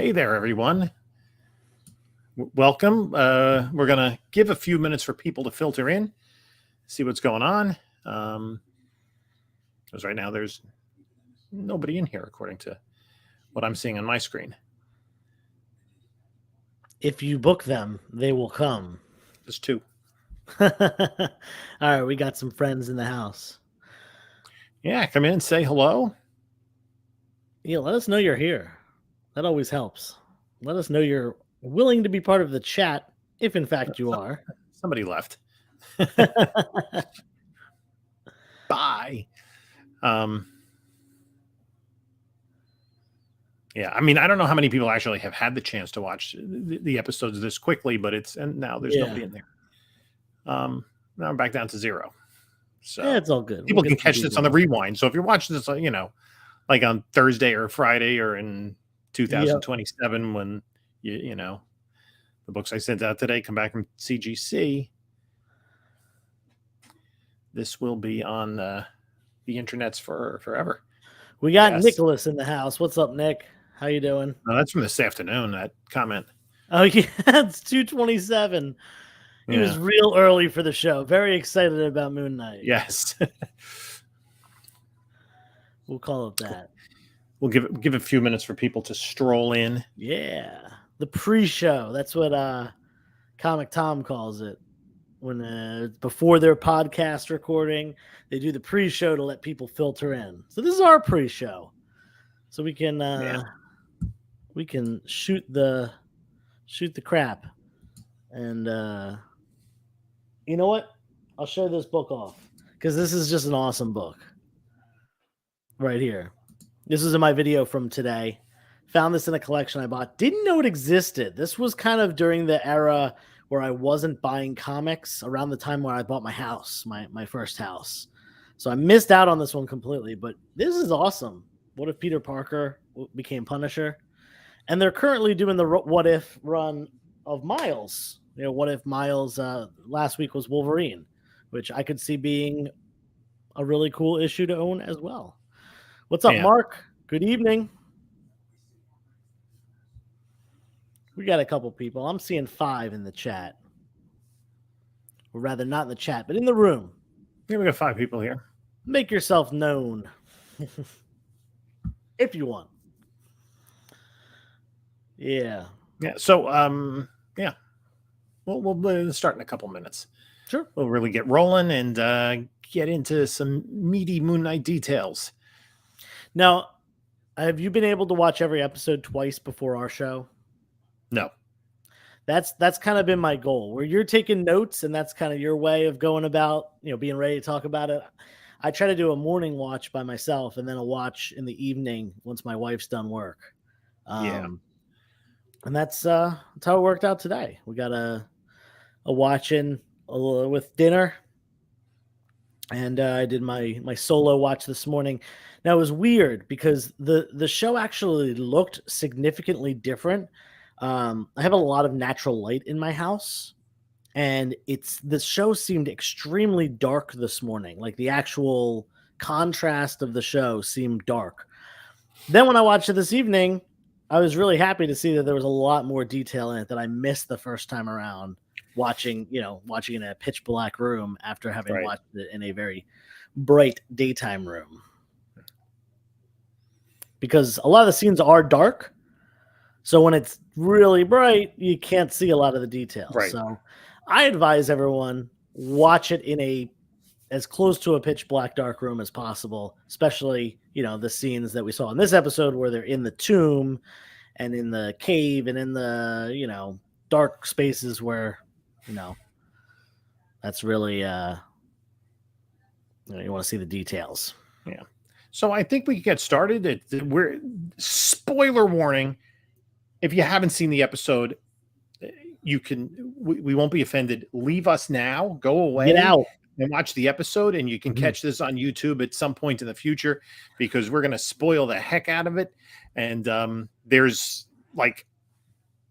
Hey there, everyone. Welcome. We're going to give a few minutes for people to filter in, see what's going on. Because right now there's nobody in here, according to what I'm seeing on my screen. If you book them, they will come. There's two. All right, we got some friends in the house. Yeah, come in and say hello. Yeah, let us know you're here. That always helps. Let us know you're willing to be part of the chat, if in fact you are. Somebody left. Bye. Yeah, I mean, I don't know how many people actually have had the chance to watch the episodes this quickly, but and now there's nobody in there. Now I'm back down to 0. So yeah, it's all good. People can catch this on the rewind. So if you're watching this, like on Thursday or Friday or in 2027, when you know the books I sent out today come back from CGC, this will be on the internets for forever. We got Nicholas in the house. What's up, Nick? How you doing? Oh, that's from this afternoon, that comment. Oh, yeah, it's 2:27. He was real early for the show. Very excited about Moon Knight. Yes. We'll call it that. We'll give a few minutes for people to stroll in. Yeah. The pre-show. That's what Comic Tom calls it. When before their podcast recording, they do the pre-show to let people filter in. So this is our pre-show. So we can shoot the crap. And you know what? I'll show this book off because this is just an awesome book. Right here. This is in my video from today. Found this in a collection I bought. Didn't know it existed. This was kind of during the era where I wasn't buying comics, around the time where I bought my house, my first house. So I missed out on this one completely, but this is awesome. What if Peter Parker became Punisher? And they're currently doing the What If run of Miles. What if Miles last week was Wolverine, which I could see being a really cool issue to own as well. What's up, Mark? Good evening. We got a couple people. I'm seeing 5 in the chat. Or rather, not in the chat, but in the room. Yeah, we got 5 people here. Make yourself known. If you want. Yeah. Yeah. So, yeah. We'll start in a couple minutes. Sure. We'll really get rolling and get into some meaty Moon Knight details. Now, have you been able to watch every episode twice before our show? No. That's kind of been my goal, where you're taking notes, and that's kind of your way of going about, being ready to talk about it. I try to do a morning watch by myself and then a watch in the evening once my wife's done work. And that's how it worked out today. We got a watch in with dinner, and I did my solo watch this morning. Now, it was weird because the show actually looked significantly different. I have a lot of natural light in my house, and the show seemed extremely dark this morning. Like the actual contrast of the show seemed dark. Then when I watched it this evening, I was really happy to see that there was a lot more detail in it that I missed the first time around watching in a pitch black room after having watched it in a very bright daytime room. Because a lot of the scenes are dark. So when it's really bright, you can't see a lot of the details. Right. So I advise everyone watch it in as close to a pitch black dark room as possible, especially, the scenes that we saw in this episode where they're in the tomb and in the cave and in the, dark spaces where, that's really, you want to see the details. Yeah. So I think we can get started. We're spoiler warning. If you haven't seen the episode, we won't be offended. Leave us now. Go away. Get out. And watch the episode, and you can catch this on YouTube at some point in the future because we're going to spoil the heck out of it. And there's like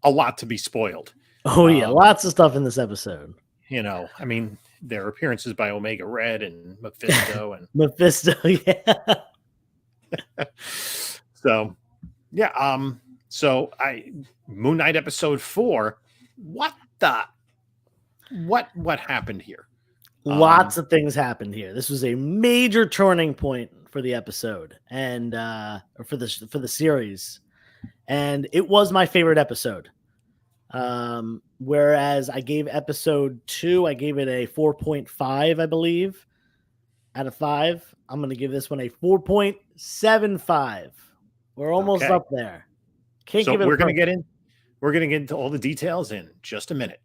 a lot to be spoiled. Oh, yeah. Lots of stuff in this episode. I mean, there are appearances by Omega Red and Mephisto. And Mephisto, yeah. So, yeah. So Moon Knight episode 4. What happened here? Lots of things happened here. This was a major turning point for the episode and for the series, and it was my favorite episode. Whereas I gave episode 2, I gave it a 4.5, I believe, out of 5. I'm going to give this one a 4.75. We're almost up there. We're going to get into all the details in just a minute.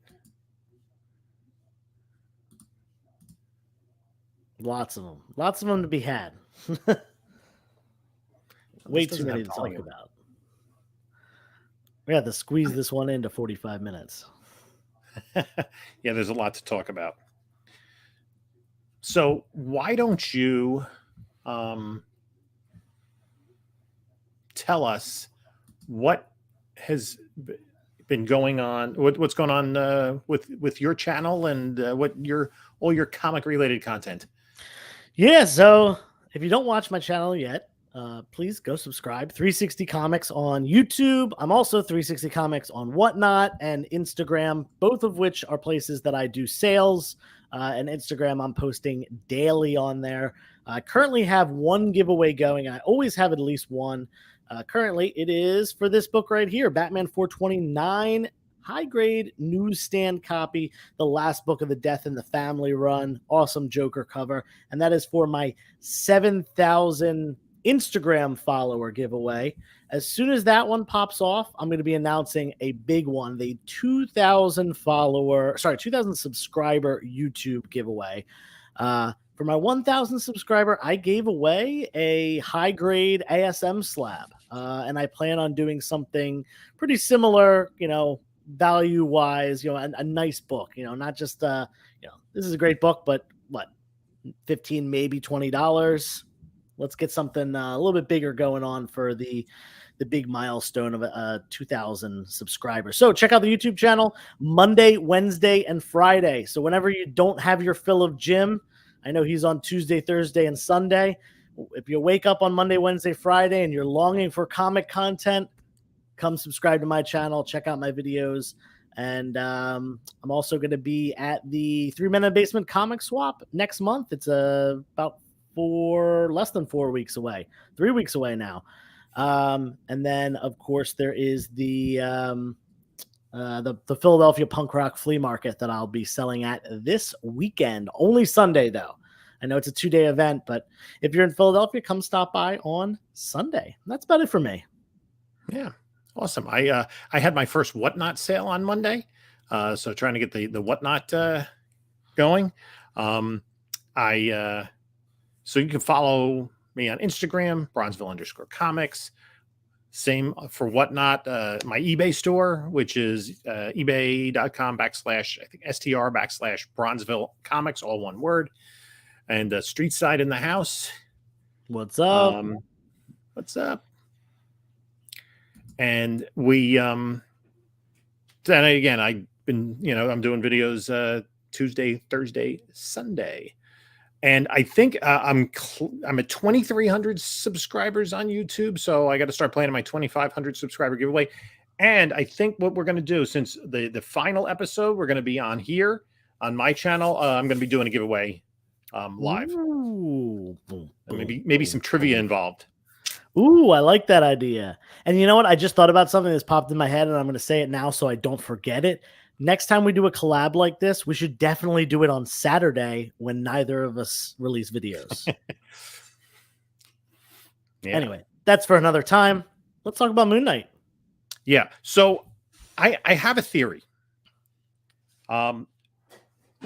Lots of them to be had. Way too many to talk about. We have to squeeze this one into 45 minutes. Yeah, there's a lot to talk about. So why don't you tell us what has been going on, what's going on with your channel and all your comic related content? Yeah, so if you don't watch my channel yet, please go subscribe. 360 Comics on YouTube. I'm also 360 Comics on Whatnot and Instagram, both of which are places that I do sales. And Instagram, I'm posting daily on there. I currently have one giveaway going. I always have at least one. Currently, it is for this book right here, Batman 429, high-grade newsstand copy, the last book of the Death in the Family run. Awesome Joker cover. And that is for my 7,000 Instagram follower giveaway. As soon as that one pops off, I'm going to be announcing a big one, the 2,000 subscriber YouTube giveaway. For my 1,000 subscriber, I gave away a high-grade ASM slab, and I plan on doing something pretty similar, value-wise, a nice book, not just, this is a great book, but what, $15, maybe $20. Let's get something a little bit bigger going on for the big milestone of 2,000 subscribers. So check out the YouTube channel Monday, Wednesday, and Friday. So whenever you don't have your fill of Jim, I know he's on Tuesday, Thursday, and Sunday. If you wake up on Monday, Wednesday, Friday, and you're longing for comic content, come subscribe to my channel, check out my videos. And I'm also going to be at the 3 Men in a Basement comic swap next month. It's about less than 4 weeks away, 3 weeks away now. And then, of course, there is the Philadelphia Punk Rock Flea Market that I'll be selling at this weekend. Only Sunday, though. I know it's a 2-day event, but if you're in Philadelphia, come stop by on Sunday. That's about it for me. Yeah, awesome. I had my first Whatnot sale on Monday, so trying to get the Whatnot going. So you can follow me on Instagram, Bronzeville_comics. Same for Whatnot, my eBay store, which is ebay.com/ STR/ Bronzeville Comics, all one word. And Street Side in the House. What's up? What's up? And we, then again, I've been, I'm doing videos Tuesday, Thursday, Sunday. And I think I'm at 2,300 subscribers on YouTube, so I got to start planning my 2,500 subscriber giveaway. And I think what we're going to do, since the final episode, we're going to be on here on my channel. I'm going to be doing a giveaway live. Ooh. And maybe some trivia involved. Ooh, I like that idea. And you know what? I just thought about something that's popped in my head, and I'm going to say it now so I don't forget it. Next time we do a collab like this, we should definitely do it on Saturday when neither of us release videos. Yeah. Anyway, that's for another time. Let's talk about Moon Knight. Yeah. So I have a theory.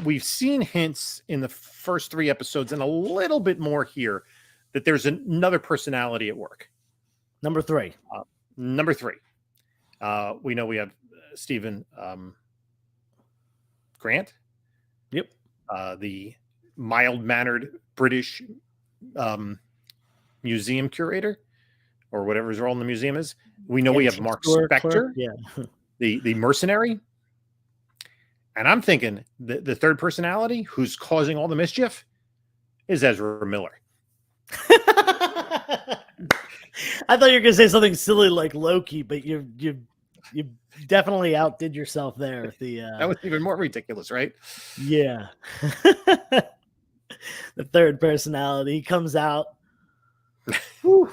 We've seen hints in the first 3 episodes and a little bit more here that there's another personality at work. Number 3. We know we have Stephen Grant. Yep. The mild-mannered British museum curator, or whatever his role in the museum is. We know we have Mark Spector, the mercenary. And I'm thinking the third personality who's causing all the mischief is Ezra Miller. I thought you were gonna say something silly like Loki, but you definitely outdid yourself there with the That was even more ridiculous, right? yeah. The third personality, he comes out. Whew,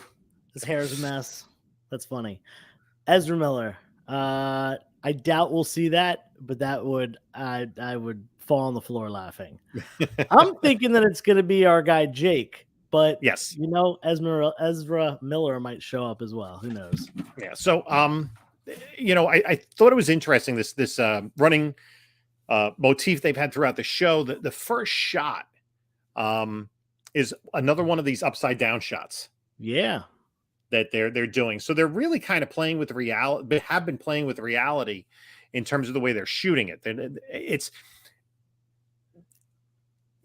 his hair's a mess. That's funny. Ezra Miller. I doubt we'll see that, but that would I would fall on the floor laughing. I'm thinking that it's gonna be our guy Jake, but Yes. Ezra Miller might show up as well. Who knows? Yeah. So, I thought it was interesting this running motif they've had throughout the show. The first shot is another one of these upside down shots Yeah. that they're doing. So they're really kind of playing with reality. Have been playing with reality in terms of the way they're shooting it. It's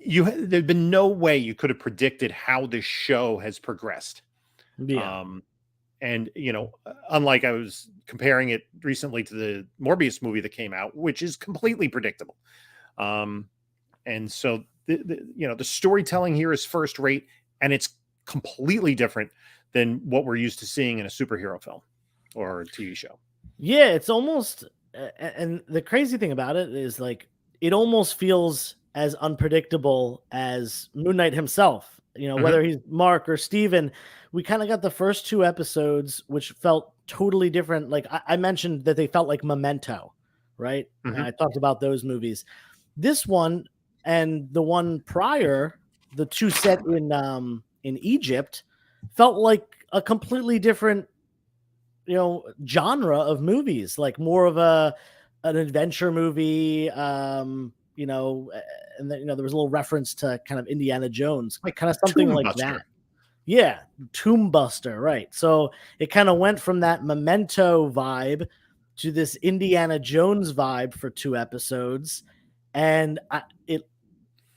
there'd been no way you could have predicted how this show has progressed. Yeah. And unlike, I was comparing it recently to the Morbius movie that came out, which is completely predictable. And so the storytelling here is first rate, and it's completely different than what we're used to seeing in a superhero film or a TV show. Yeah, it's almost and the crazy thing about it is like it almost feels as unpredictable as Moon Knight himself. Whether he's Mark or Steven, we kind of got the first two episodes, which felt totally different. Like I mentioned that they felt like Memento, right? I talked about those movies. This one and the one prior, the two set in Egypt, felt like a completely different genre of movies, like more of an adventure movie. And then, there was a little reference to kind of Indiana Jones, Like kind of something Tomb like Buster. that. Yeah, Tomb Buster, right? So it kind of went from that Memento vibe to this Indiana Jones vibe for two episodes, and it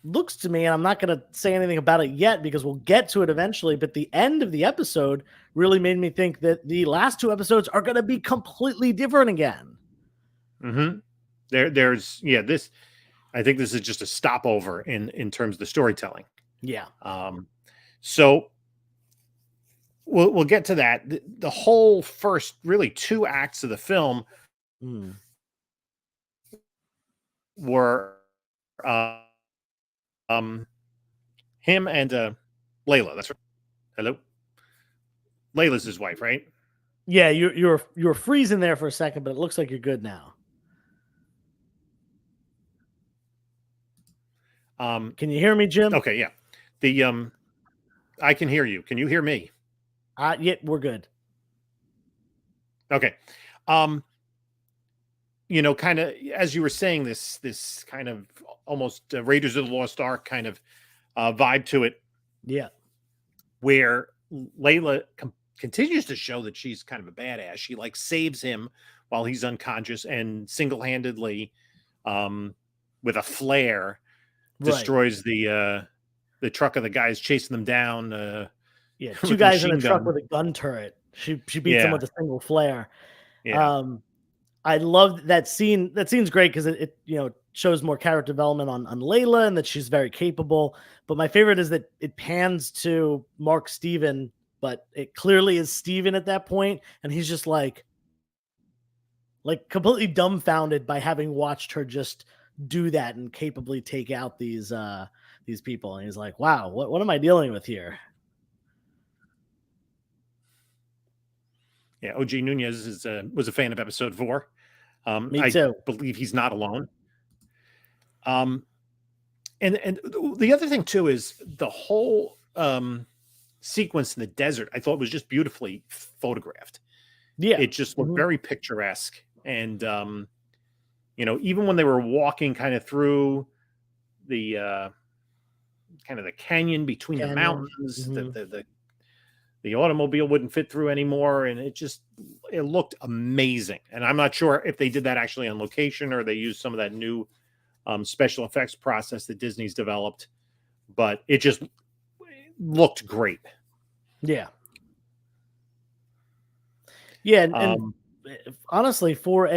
looks to me, and I'm not going to say anything about it yet because we'll get to it eventually, but the end of the episode really made me think that the last two episodes are going to be completely different again. This, I think this is just a stopover in terms of the storytelling. Yeah. So we'll get to that. The whole first really two acts of the film were him and Layla. That's right. Hello. Layla's his wife, right? Yeah, you're freezing there for a second, but it looks like you're good now. Can you hear me, Jim? Okay, yeah. I can hear you. Can you hear me? Yeah, we're good. Okay. Kind of as you were saying, this kind of almost Raiders of the Lost Ark kind of vibe to it. Yeah. Where Layla continues to show that she's kind of a badass. She like saves him while he's unconscious and single-handedly, with a flare, destroys the truck of the guys chasing them down. Yeah, two guys in a truck with a gun turret. She beats them with a single flare. Yeah. I love that scene. That scene's great because it shows more character development on Layla and that she's very capable. But my favorite is that it pans to Mark Steven, but it clearly is Steven at that point, and he's just like completely dumbfounded by having watched her just do that and capably take out these people. And he's like, wow, what am I dealing with here? Yeah, OG Nunez was a fan of episode 4. Me too. I believe he's not alone. And the other thing too is the whole sequence in the desert. I thought was just beautifully photographed. Yeah, it just looked very picturesque. And even when they were walking kind of through the kind of the canyon between the mountains, the automobile wouldn't fit through anymore, and it looked amazing. And I'm not sure if they did that actually on location or they used some of that new special effects process that Disney's developed, but it just looked great. Yeah. And honestly, for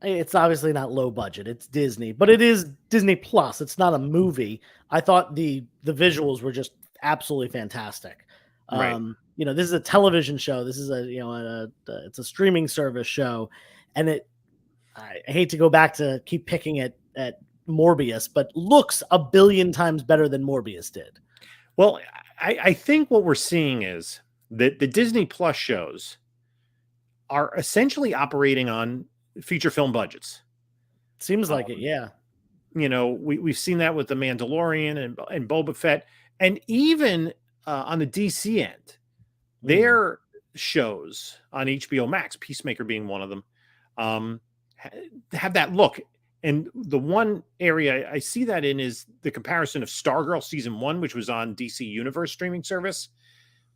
it's obviously not low budget. It's Disney, but it is Disney Plus. It's not a movie. I thought the visuals were just absolutely fantastic. Right. This is a television show. This is it's a streaming service show, and I hate to go back to keep picking at Morbius, but looks a billion times better than Morbius did. Well, I think what we're seeing is that the Disney Plus shows are essentially operating on feature film budgets. Seems like it, yeah. We've seen that with The Mandalorian and Boba Fett, and even on the DC end, their shows on HBO Max, Peacemaker being one of them, have that look. And the one area I see that in is the comparison of Stargirl season 1, which was on DC Universe streaming service,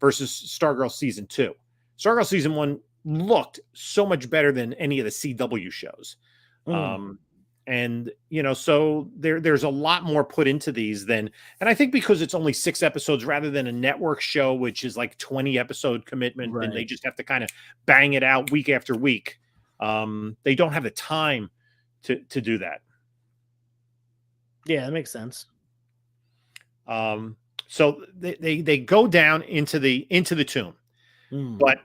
versus Stargirl season 2. Stargirl season 1 looked so much better than any of the CW shows. And so there's a lot more put into these and I think because it's only 6 episodes rather than a network show, which is like 20 episode commitment, Right. and they just have to kind of bang it out week after week. They don't have the time to do that. Yeah, that makes sense. So they go down into the tomb. But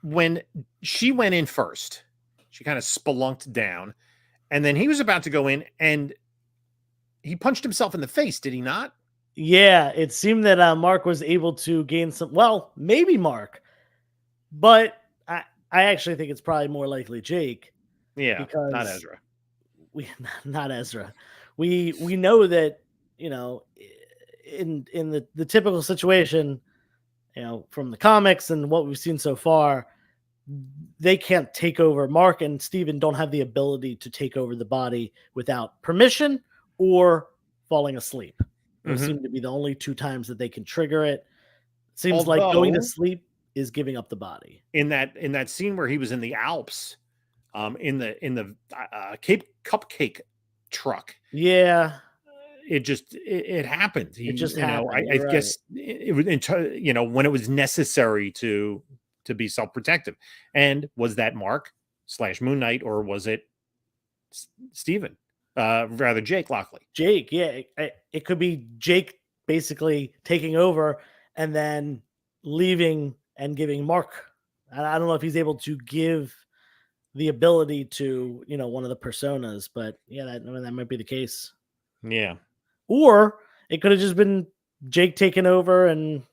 when she went in first, she kind of spelunked down, and then he was about to go in and he punched himself in the face, did he not? Yeah, it seemed that Mark was able to gain some, well, maybe Mark, but I actually think it's probably more likely Jake. Yeah, because not Ezra. Not Ezra. We know that, in the typical situation, from the comics and what we've seen so far, they can't take over. Mark and Steven don't have the ability to take over the body without permission or falling asleep. Those seem to be the only 2 times that they can trigger it. Seems like going to sleep is giving up the body. In that scene where he was in the Alps, in the Cape Cupcake truck. Yeah. It happened. It just happened. I guess it was, when it was necessary to be self-protective. And was that Mark / Moon Knight, or was it Steven? Rather Jake Lockley. Jake, yeah. It could be Jake basically taking over and then leaving and giving Mark. I don't know if he's able to give the ability to, one of the personas, but yeah, that might be the case. Yeah. Or it could have just been Jake taking over and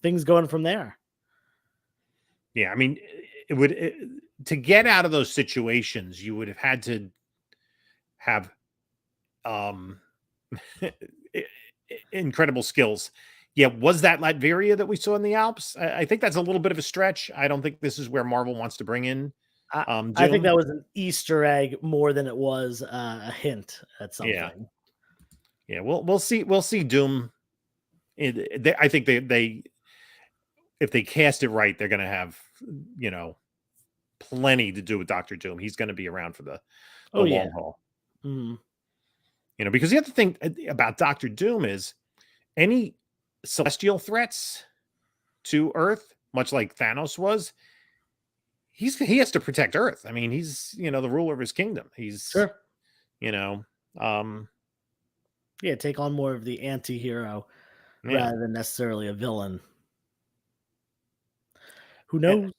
things going from there. Yeah, I mean, to get out of those situations, you would have had to have incredible skills. Yeah, was that Latveria that we saw in the Alps? I think that's a little bit of a stretch. I don't think this is where Marvel wants to bring in. I think that was an Easter egg more than it was a hint at something. Yeah. We'll see. We'll see Doom. I think they if they cast it right, they're going to have plenty to do with Dr. Doom. He's going to be around for the long haul. Mm-hmm. Because the other thing about Dr. Doom is any celestial threats to Earth, much like Thanos was, he has to protect Earth. I mean, he's the ruler of his kingdom. He's sure. Take on more of the anti-hero rather than necessarily a villain. Who knows?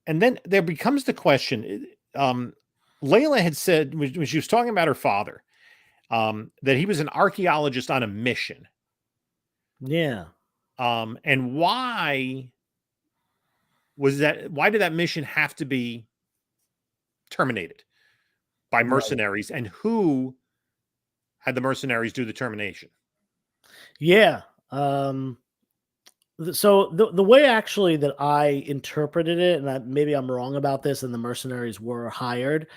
And then there becomes the question. Layla had said when she was talking about her father, that he was an archaeologist on a mission. Yeah. And why was that? Why did that mission have to be terminated by mercenaries? Right. And who had the mercenaries do the termination? Yeah. So the way actually that I interpreted it, and maybe I'm wrong about this, and the mercenaries were hired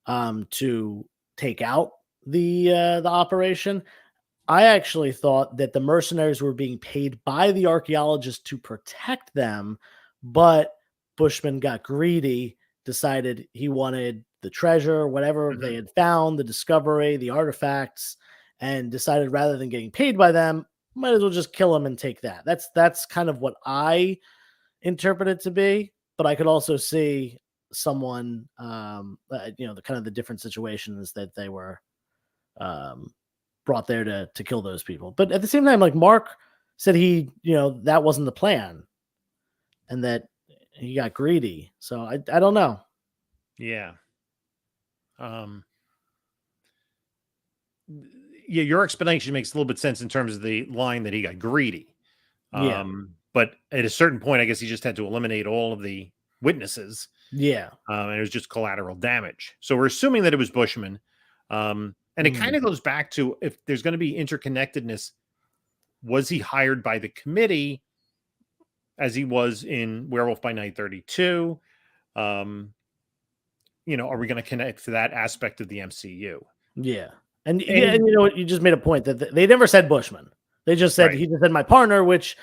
to take out the operation. I actually thought that the mercenaries were being paid by the archaeologists to protect them, but Bushman got greedy, decided he wanted the treasure, whatever they had found, the discovery, the artifacts, and decided rather than getting paid by them, might as well just kill them and take that. That's kind of what I interpret it to be, but I could also see someone, the kind of the different situations that they were brought there to kill those people. But at the same time, like Mark said, that wasn't the plan, and that he got greedy. So I don't know. Yeah. Yeah, your explanation makes a little bit sense in terms of the line that he got greedy. Yeah. But at a certain point, I guess he just had to eliminate all of the witnesses. Yeah. And it was just collateral damage. So we're assuming that it was Bushman. And it kind of goes back to, if there's going to be interconnectedness, was he hired by the committee as he was in Werewolf by Night 32? Are we going to connect to that aspect of the MCU? Yeah. And you know what? You just made a point that they never said Bushman. They just said, he just said my partner, which,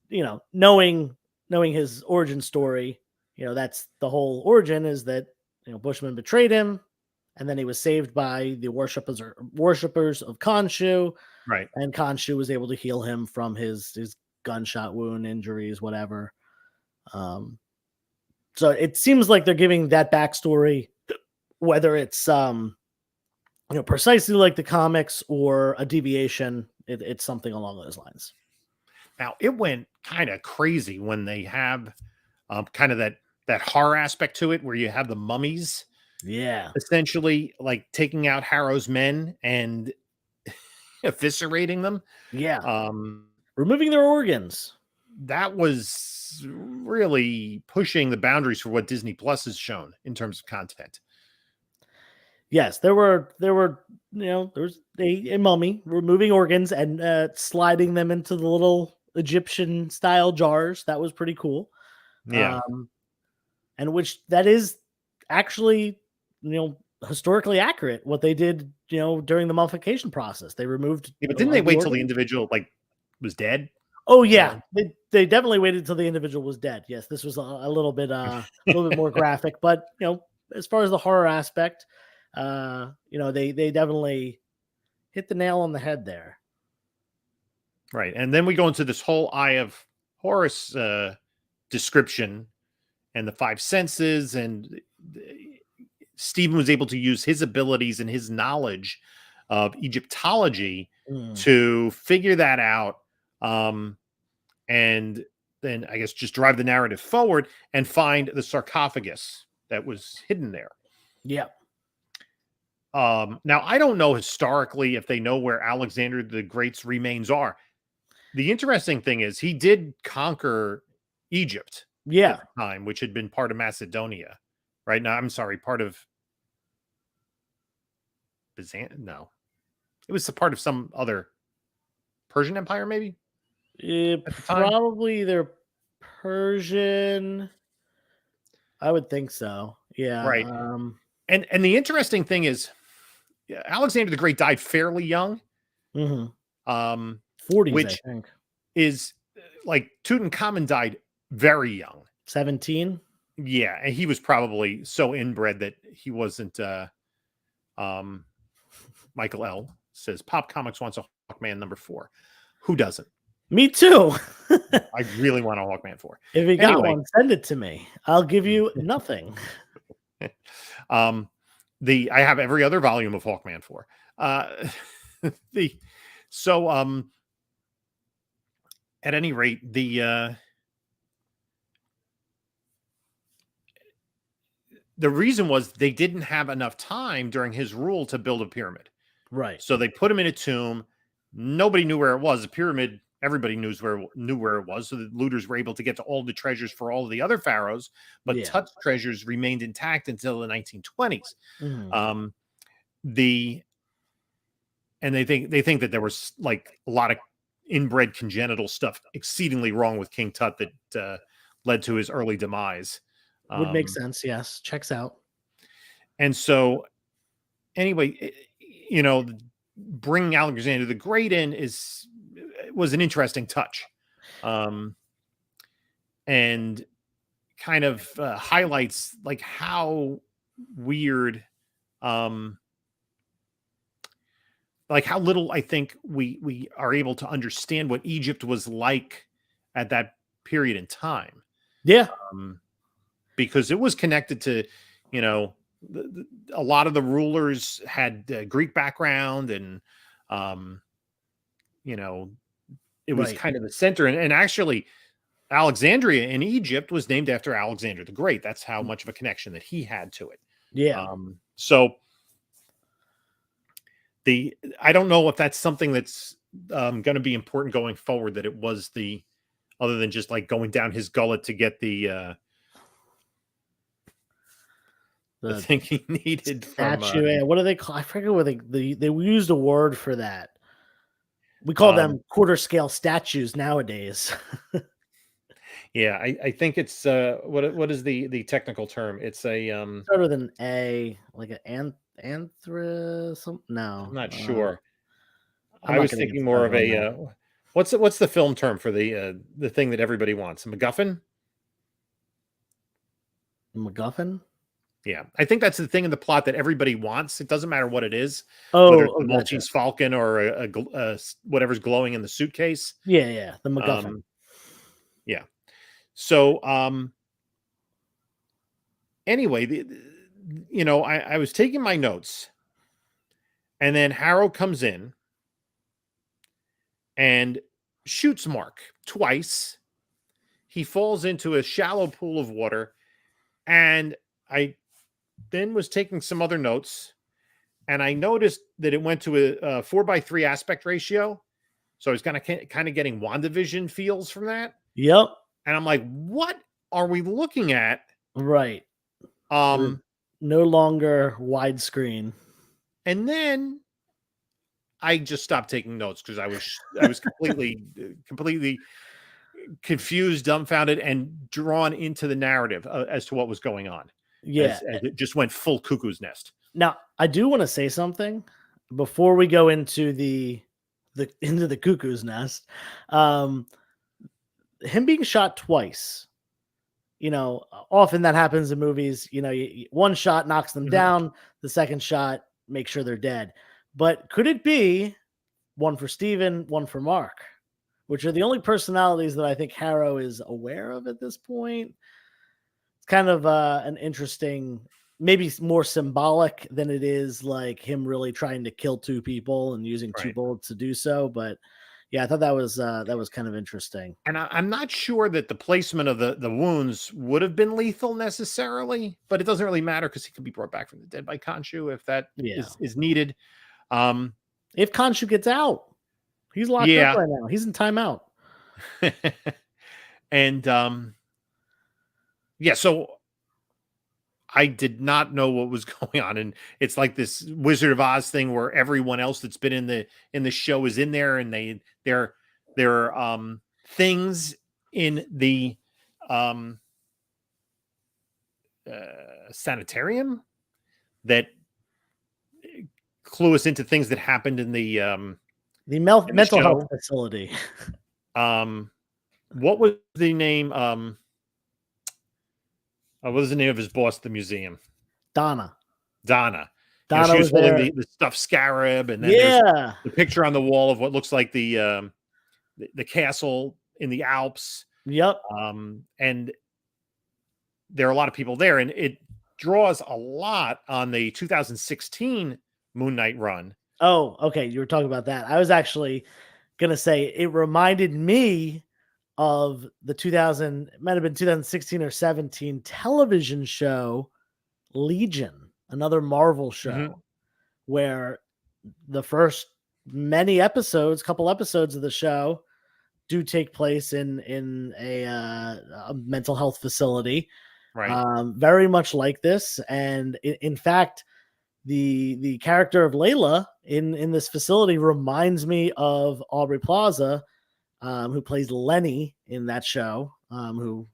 knowing his origin story, that's the whole origin, is that, Bushman betrayed him, and then he was saved by the worshippers of Khonshu. Right. And Khonshu was able to heal him from his gunshot wound injuries, whatever. So it seems like they're giving that backstory, whether it's, precisely like the comics or a deviation, it's something along those lines. Now, it went kind of crazy when they have kind of that horror aspect to it, where you have the mummies, essentially like taking out Harrow's men and eviscerating them, removing their organs. That was really pushing the boundaries for what Disney Plus has shown in terms of content. Yes, there was a mummy removing organs and sliding them into the little Egyptian style jars. That was pretty cool. Yeah. And which that is actually, historically accurate what they did, during the mummification process. They removed. Yeah, but didn't they wait till the individual was dead? Oh yeah, they definitely waited till the individual was dead. Yes, this was a little bit more graphic, but as far as the horror aspect, they definitely hit the nail on the head there. Right. And then we go into this whole Eye of Horus description and the five senses, and Stephen was able to use his abilities and his knowledge of Egyptology to figure that out. And then I guess just drive the narrative forward and find the sarcophagus that was hidden there. Yeah. Now, I don't know historically if they know where Alexander the Great's remains are. The interesting thing is he did conquer Egypt at the time, which had been part of Macedonia, right? Now, I'm sorry, part of Byzantium. No, it was a part of some other Persian Empire, maybe? Probably either Persian. I would think so. Yeah. Right. And the interesting thing is, Alexander the Great died fairly young. 40s, which I think. Is like Tutankhamun died very young. 17. Yeah, and he was probably so inbred that he wasn't. Michael L. says Pop Comics wants a Hawkman #4. Who doesn't? Me too. I really want a Hawkman 4. If you got one, send it to me. I'll give you nothing. I have every other volume of Hawkman 4. At any rate, the reason was they didn't have enough time during his rule to build a pyramid. Right. So they put him in a tomb. Nobody knew where it was. The pyramid, everybody knew where it was. So the looters were able to get to all the treasures for all of the other pharaohs, but Tut's treasures remained intact until the 1920s. They think that there was like a lot of inbred congenital stuff exceedingly wrong with King Tut that led to his early demise. Would make sense. Yes. Checks out. And so anyway, bringing Alexander the Great in was an interesting touch. And kind of highlights like how weird, like how little I think we are able to understand what Egypt was like at that period in time. Yeah. Because it was connected to, a lot of the rulers had Greek background, and you know, it was Right. kind of the center. And actually, Alexandria in Egypt was named after Alexander the Great. That's how much of a connection that he had to it. Yeah. So I don't know if that's something that's going to be important going forward, that it was other than just like going down his gullet to get the thing he needed from statue. What do they call? I forget what they used a word for that. We call them quarter scale statues nowadays. Yeah, I think it's what is the technical term? It's a Start with an A, like an something. No, I'm not sure. I'm I not was gonna get thinking more of started on a what's the film term for the thing that everybody wants? A MacGuffin? MacGuffin. Yeah, I think that's the thing in the plot that everybody wants. It doesn't matter what it is, Oh, whether it's the gotcha. Maltese Falcon or whatever's glowing in the suitcase. Yeah, the MacGuffin. Yeah. So, anyway, I was taking my notes, and then Harrow comes in and shoots Mark twice. He falls into a shallow pool of water, and I then was taking some other notes, and I noticed that it went to a 4:3 aspect ratio. So I was kind of getting WandaVision feels from that. Yep. And I'm like, what are we looking at? Right. No longer widescreen. And then I just stopped taking notes because I was completely confused, dumbfounded, and drawn into the narrative as to what was going on. Yeah. As it just went full cuckoo's nest. Now, I do want to say something before we go into the cuckoo's nest. Him being shot twice, often that happens in movies. One shot knocks them down, the second shot makes sure they're dead. But could it be one for Steven, one for Mark, which are the only personalities that I think Harrow is aware of at this point? It's kind of an interesting, maybe more symbolic than it is like him really trying to kill two people and using two bullets to do so. But yeah, I thought that was kind of interesting. And I'm not sure that the placement of the wounds would have been lethal necessarily, but it doesn't really matter because he could be brought back from the dead by Khonshu if that is needed. If Khonshu gets out, he's locked up right now. He's in timeout. And so I did not know what was going on, and it's like this Wizard of Oz thing where everyone else that's been in the show is in there, and there are things in the sanitarium that clue us into things that happened in the mental health facility. What was the name? What was the name of his boss at the museum? Donna. She was holding the stuffed scarab, and then there's the picture on the wall of what looks like the castle in the Alps. Yep. And there are a lot of people there, and it draws a lot on the 2016 Moon Knight run. Oh, okay. You were talking about that. I was actually gonna say it reminded me of the 2016 or 17 television show Legion, another Marvel show, where the first couple episodes of the show do take place in a mental health facility, right? Very much like this, and in fact, the character of Layla in this facility reminds me of Aubrey Plaza, who plays Lenny in that show, who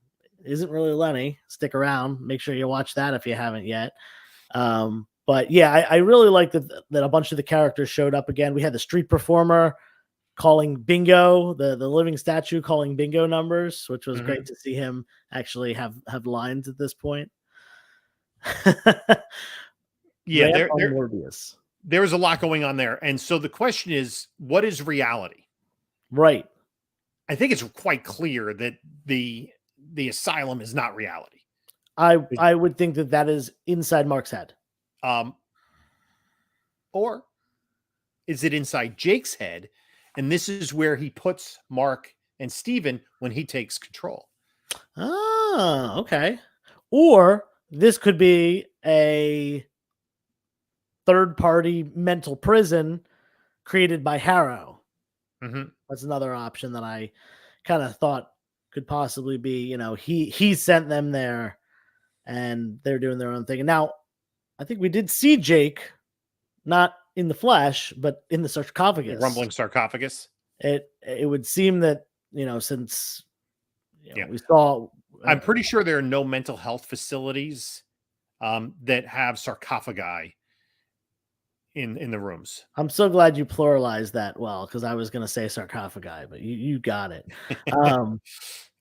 isn't really Lenny. Stick around. Make sure you watch that if you haven't yet. But yeah, I really like that a bunch of the characters showed up again. We had the street performer calling bingo, the living statue calling bingo numbers, which was great to see him actually have lines at this point. Yeah, there's a lot going on there. And so the question is, what is reality? Right. I think it's quite clear that the asylum is not reality. I would think that is inside Mark's head. Um, or is it inside Jake's head? And this is where he puts Mark and Steven when he takes control. Oh, okay. Or this could be a third party mental prison created by Harrow. Mhm. That's another option that I kind of thought could possibly be, he sent them there and they're doing their own thing. And now I think we did see Jake, not in the flesh, but in the The sarcophagus. rumbling sarcophagus. It would seem that, since Yeah. we saw I'm pretty sure there are no mental health facilities that have sarcophagi in the rooms. I'm so glad you pluralized that well, because I was gonna say sarcophagi, but you got it.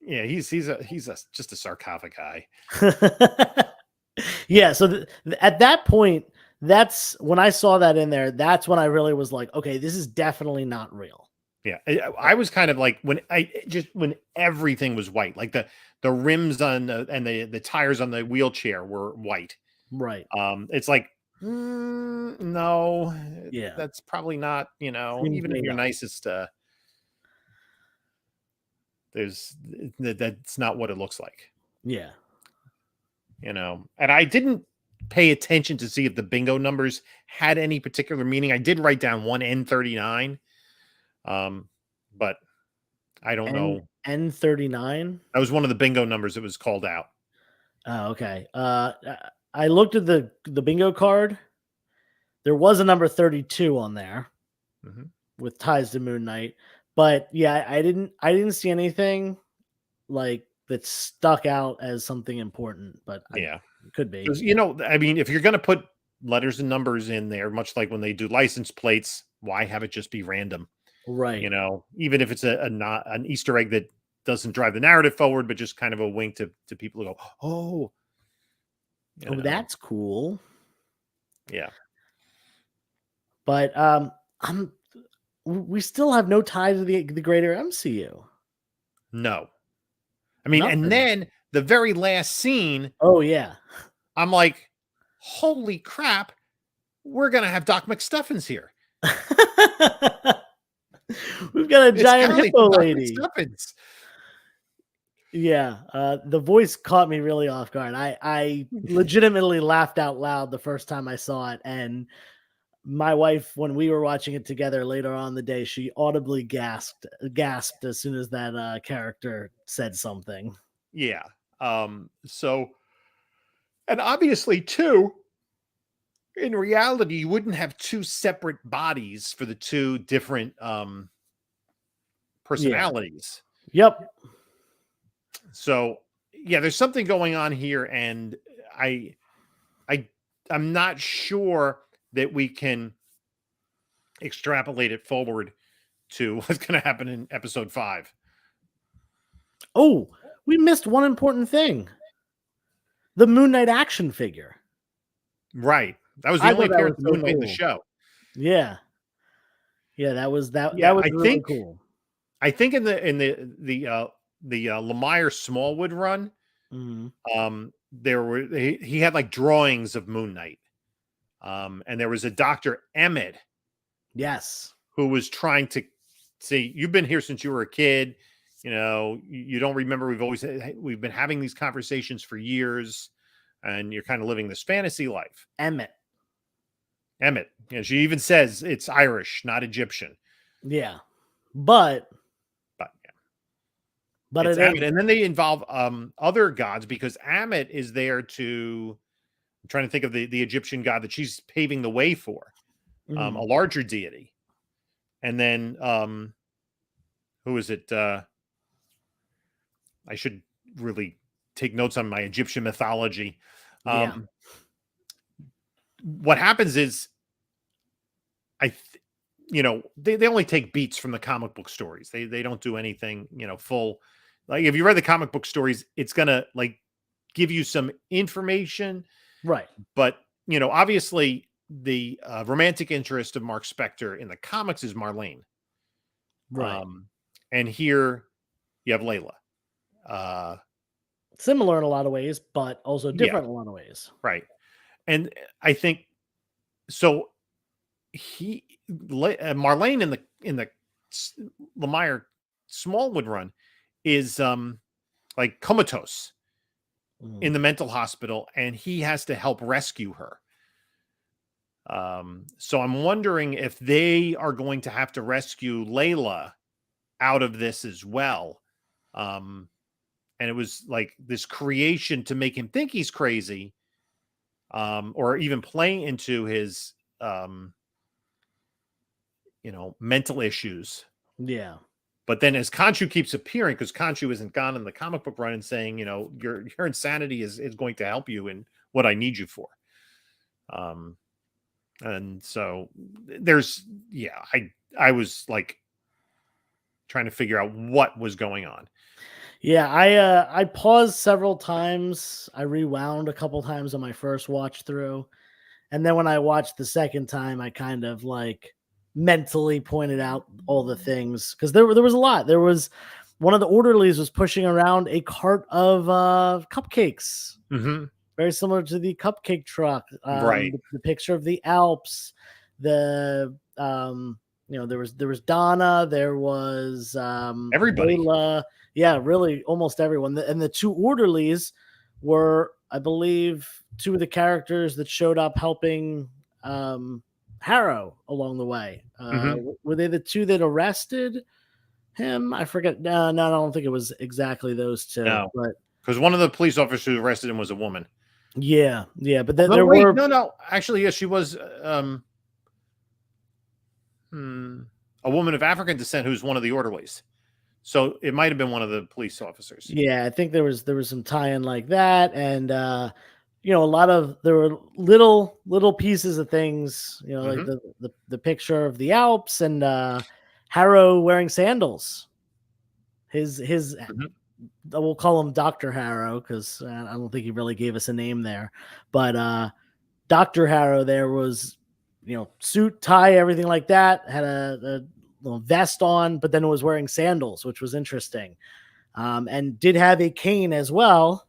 Yeah, he's just a sarcophagi. Yeah, so at that point, that's when I saw that in there, that's when I really was like, okay, this is definitely not real. Yeah, I was kind of like when everything was white, like the rims on and the tires on the wheelchair were white. Right. It's like no, Yeah. that's probably not. Seems Even if made you're up. nicest, that's not what it looks like. Yeah. And I didn't pay attention to see if the bingo numbers had any particular meaning. I did write down one N39, but I don't know. N39. That was one of the bingo numbers that was called out. Oh, okay. I looked at the bingo card. There was a number 32 on there with ties to Moon Knight, but yeah, I didn't see anything like that stuck out as something important. But Yeah, it could be. I mean, if you're going to put letters and numbers in there, much like when they do license plates, why have it just be random? Right. Even if it's not an Easter egg that doesn't drive the narrative forward, but just kind of a wink to people who go, oh, that's cool. Yeah. But we still have no tie to the greater MCU. No. I mean, Nothing. And then the very last scene. Oh yeah. I'm like, holy crap, we're gonna have Doc McStuffins here. We've got a giant hippo lady. Yeah, the voice caught me really off guard. I legitimately laughed out loud the first time I saw it, and my wife, when we were watching it together later on in the day, she audibly gasped as soon as that character said something. Yeah. So, and obviously, too, in reality, you wouldn't have two separate bodies for the two different personalities. Yeah. Yep. So, yeah, there's something going on here, and I'm not sure that we can extrapolate it forward to what's going to happen in episode 5. Oh, we missed one important thing. The Moon Knight action figure. Right. That was the only appearance of Moon Knight in the show. Yeah. Yeah, that was really cool. I think in the Lemire Smallwood run, he had like drawings of Moon Knight. And there was a Dr. Emmett. Yes. Who was trying to say, you've been here since you were a kid. You don't remember we've been having these conversations for years, and you're kind of living this fantasy life. Emmett. She even says it's Irish, not Egyptian. Yeah. But it's Ammit. And then they involve other gods, because Ammit is there to, I'm trying to think of the Egyptian god that she's paving the way for, a larger deity. And then who is it? I should really take notes on my Egyptian mythology. What happens is, they only take beats from the comic book stories. They don't do anything, full. Like, if you read the comic book stories, it's gonna like give you some information, right? But obviously, the romantic interest of Mark Spector in the comics is Marlene, right? And here you have Layla. Similar in a lot of ways, but also different in a lot of ways, right? And I think So Marlene in the Lemire Smallwood run is like comatose in the mental hospital, and he has to help rescue her. So I'm wondering if they are going to have to rescue Layla out of this as well. And it was like this creation to make him think he's crazy, or even playing into his, mental issues. Yeah. But then as Khonshu keeps appearing, because Khonshu isn't gone in the comic book run, and saying, your insanity is going to help you in what I need you for. And so there's, I was like trying to figure out what was going on. Yeah, I paused several times. I rewound a couple times on my first watch through. And then when I watched the second time, I kind of like mentally pointed out all the things, because there was a lot. There was one of the orderlies was pushing around a cart of cupcakes, very similar to the cupcake truck. Right. The picture of the Alps, the there was Donna, there was Everybody. Layla. Yeah, really almost everyone. And the two orderlies were, I believe, two of the characters that showed up helping Harrow along the way. Were they the two that arrested him? I forget. No, I don't think it was exactly those two. No, but because one of the police officers who arrested him was a woman. Yeah, but there were no. Actually, yes, she was a woman of African descent who's one of the orderlies. So it might have been one of the police officers. Yeah, I think there was some tie-in like that, and there were little pieces of things, like the picture of the Alps and Harrow wearing sandals. His we'll call him Dr. Harrow, because I don't think he really gave us a name there, but Dr. Harrow there was, suit, tie, everything like that, had a little vest on, but then was wearing sandals, which was interesting, and did have a cane as well.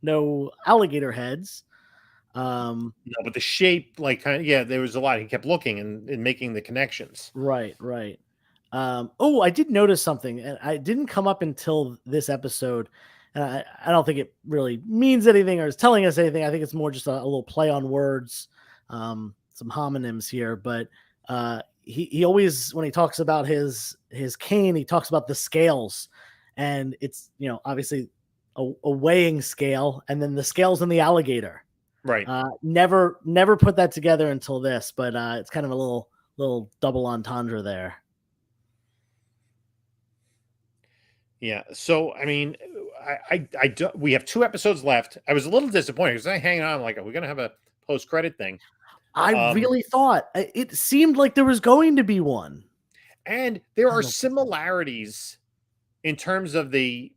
No alligator heads. No, but the shape, like, there was a lot. He kept looking and making the connections. Right. I did notice something, and I didn't come up until this episode, and I don't think it really means anything or is telling us anything. I think it's more just a little play on words, some homonyms here. But he always, when he talks about his cane, he talks about the scales, and it's obviously a weighing scale, and then the scales in the alligator. Right. Never put that together until this, but it's kind of a little double entendre there. Yeah. So, I mean, we have 2 episodes left. I was a little disappointed because I hang on, like, are we going to have a post-credit thing? I really thought it seemed like there was going to be one. And there are similarities in terms of the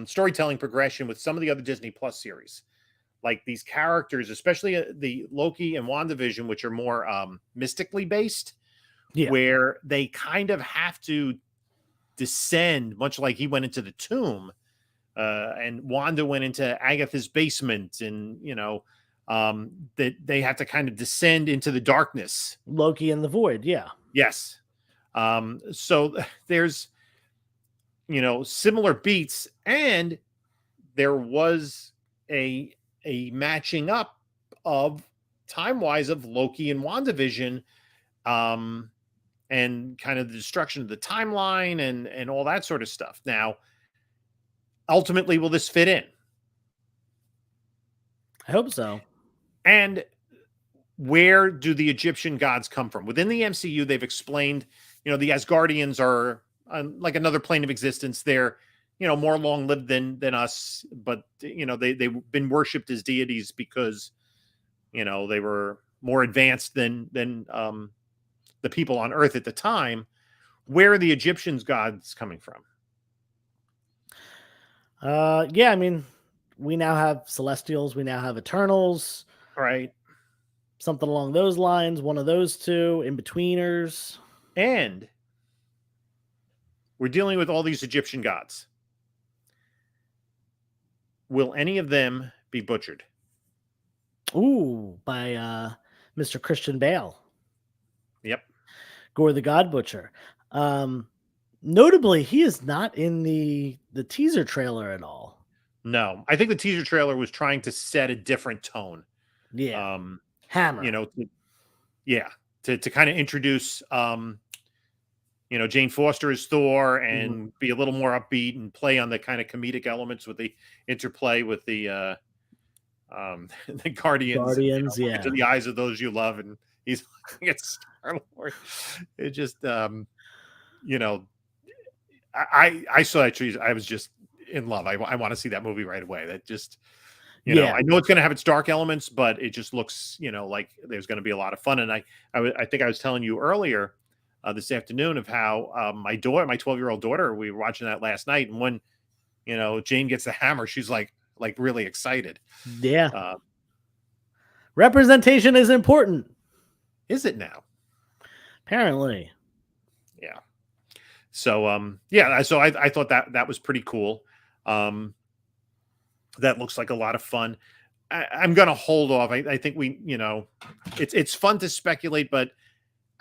storytelling progression with some of the other Disney Plus series. Like these characters, especially the Loki and WandaVision, which are more mystically based, where they kind of have to descend, much like he went into the tomb, and Wanda went into Agatha's basement, and that they have to kind of descend into the darkness. Loki and the Void, yeah. Yes. So there's similar beats, and there was a matching up of time-wise of Loki and WandaVision, and kind of the destruction of the timeline and all that sort of stuff. Now, ultimately, will this fit in? I hope so. And where do the Egyptian gods come from? Within the MCU, they've explained, the Asgardians are like another plane of existence. They're, more long-lived than us, but, they've been worshipped as deities because, they were more advanced than the people on Earth at the time. Where are the Egyptians gods coming from? Yeah, I mean, we now have Celestials, we now have Eternals. Right. Something along those lines, one of those two, in-betweeners. And we're dealing with all these Egyptian gods. Will any of them be butchered? Ooh, by Mr. Christian Bale, Yep. Gore the God Butcher. Notably, he is not in the teaser trailer at all. No, I think the teaser trailer was trying to set a different tone. Yeah. Hammer. You know, to kind of introduce, Jane Foster as Thor and be a little more upbeat and play on the kind of comedic elements with the interplay with the the Guardians, into the eyes of those you love, and he's it's Star-Lord. It just, I saw that. I was just in love. I want to see that movie right away. That just, I know it's going to have its dark elements, but it just looks, like there's going to be a lot of fun. And I think I was telling you earlier this afternoon of how my 12-year-old daughter, we were watching that last night, and when Jane gets the hammer, she's like really excited. Yeah. Representation is important. Is it now? Apparently. Yeah. So so I thought that was pretty cool. That looks like a lot of fun. I'm going to hold off. I think we, it's fun to speculate, but